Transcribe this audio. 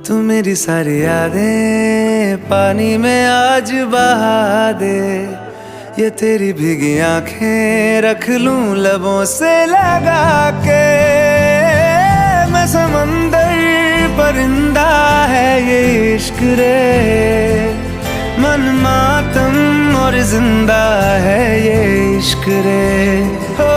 तू मेरी सारी यादें पानी में आज बहा दे। ये तेरी भीगी आंखें रख लूं लबों से लगा के। मैं समंदर परिंदा है ये इश्क रे, मन मातम और जिंदा है ये इश्क रे। हो